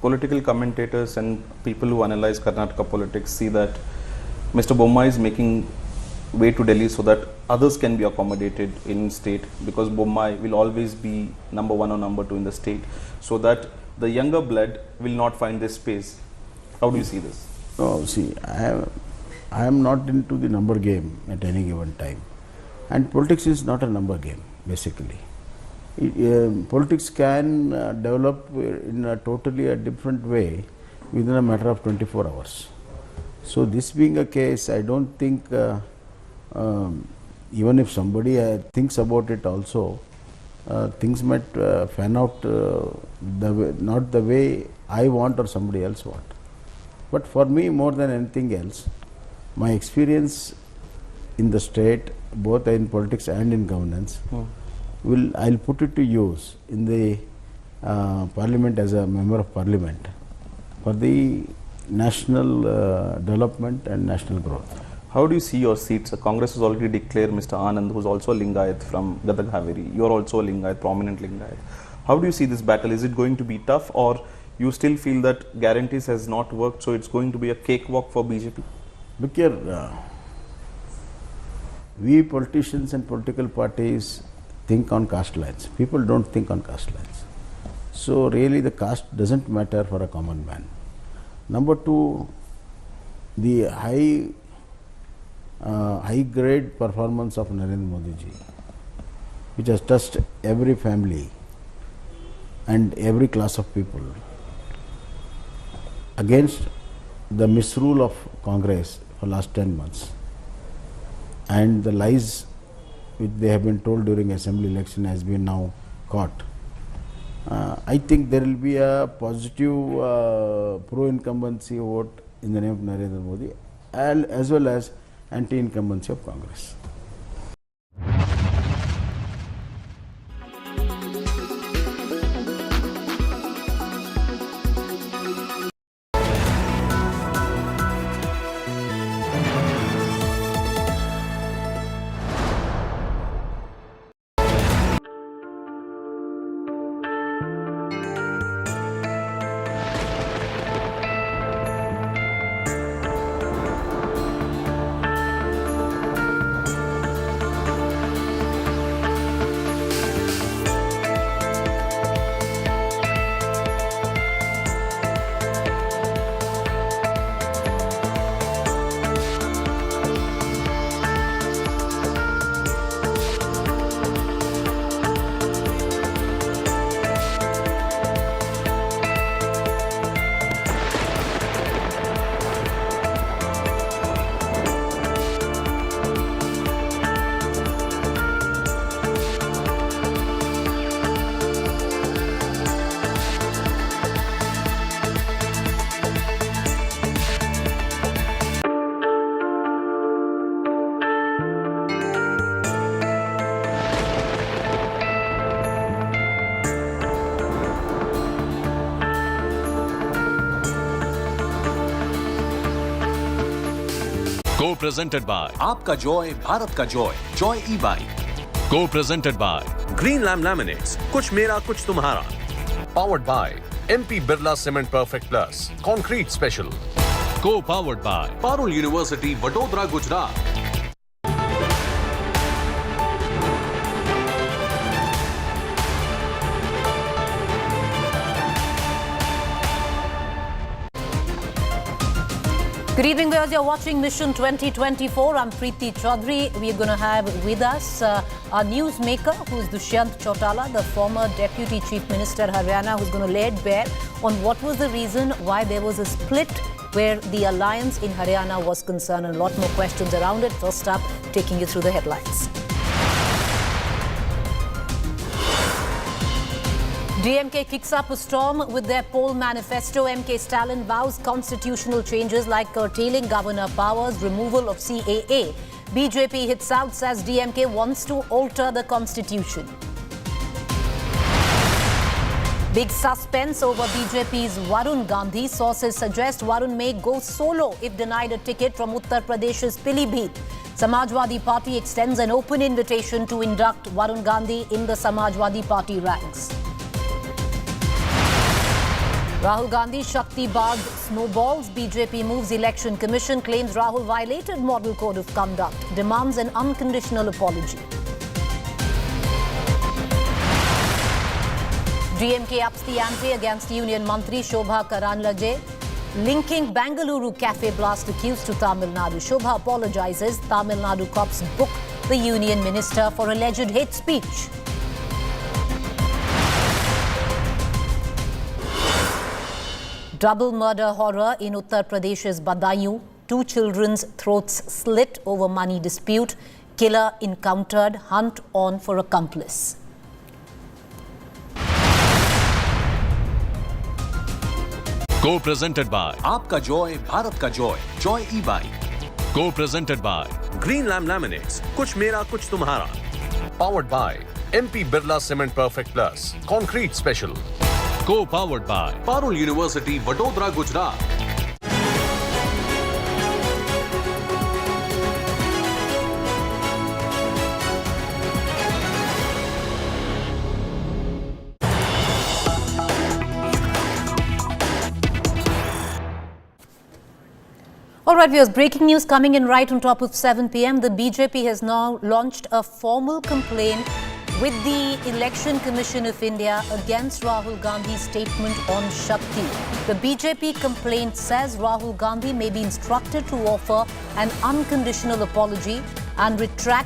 political commentators and people who analyze Karnataka politics see that Mr. Bommai is making way to Delhi so that others can be accommodated in state, because Bommai will always be number one or number two in the state, so that the younger blood will not find this space. How do you see this? No, see, I am not into the number game at any given time, and politics is not a number game basically. Politics can develop in a totally different way within a matter of 24 hours. So this being a case, I don't think even if somebody thinks about it also, things might fan out not the way I want or somebody else want. But for me, more than anything else, my experience in the state, both in politics and in governance, I'll put it to use in the parliament as a member of parliament for the national development and national growth. How do you see your seats? Congress has already declared Mr. Anand, who is also a Lingayat from Gadag Haveri. You are also a Lingayat, prominent Lingayat. How do you see this battle? Is it going to be tough, or you still feel that guarantees has not worked, so it's going to be a cakewalk for BJP? Look here, we politicians and political parties think on caste lines. People don't think on caste lines. So really the caste doesn't matter for a common man. Number two, the high grade performance of Narendra Modi ji, which has touched every family and every class of people, against the misrule of Congress for last 10 months and the lies which they have been told during assembly election has been now caught. I think there will be a positive pro-incumbency vote in the name of Narendra Modi, as well as anti-incumbency of Congress. Co-presented by Aapka Joy, Bharat Ka Joy, Joy E-Bike. Co-presented by Green Lam Laminates, Kuch Mera Kuch Tumhara. Powered by MP Birla Cement Perfect Plus, Concrete Special. Co-powered by Parul University, Vadodara, Gujarat. Good evening, viewers. You're watching Mission 2024. I'm Preeti Chaudhary. We're going to have with us our newsmaker, who's Dushyant Chautala, the former Deputy Chief Minister Haryana, who's going to lay it bare on what was the reason why there was a split where the alliance in Haryana was concerned, and a lot more questions around it. First up, taking you through the headlines. DMK kicks up a storm with their poll manifesto. MK Stalin vows constitutional changes like curtailing governor powers, removal of CAA. BJP hits out, says DMK wants to alter the constitution. Big suspense over BJP's Varun Gandhi. Sources suggest Varun may go solo if denied a ticket from Uttar Pradesh's Pilibhit. Samajwadi Party extends an open invitation to induct Varun Gandhi in the Samajwadi Party ranks. Rahul Gandhi Shakti Bagh snowballs. BJP moves election commission, claims Rahul violated model code of conduct, demands an unconditional apology. DMK ups the ante against Union Mantri Shobha Karandlaje, linking Bengaluru cafe blast accused to Tamil Nadu. Shobha apologizes. Tamil Nadu cops book the Union Minister for alleged hate speech. Double murder horror in Uttar Pradesh's Badaयूं. 2 children's throats slit over money dispute. Killer encountered. Hunt on for accomplice. Co-presented by Aapka Joy, Bharat Ka Joy, Joy e-bike. Co-presented by Green Lam Laminates, Kuch Mera Kuch Tumhara. Powered by MP Birla Cement Perfect Plus, Concrete Special. Co-powered by Parul University, Vadodara, Gujarat. All right, viewers, breaking news coming in right on top of 7 p.m. The BJP has now launched a formal complaint with the Election Commission of India against Rahul Gandhi's statement on Shakti. The BJP complaint says Rahul Gandhi may be instructed to offer an unconditional apology and retract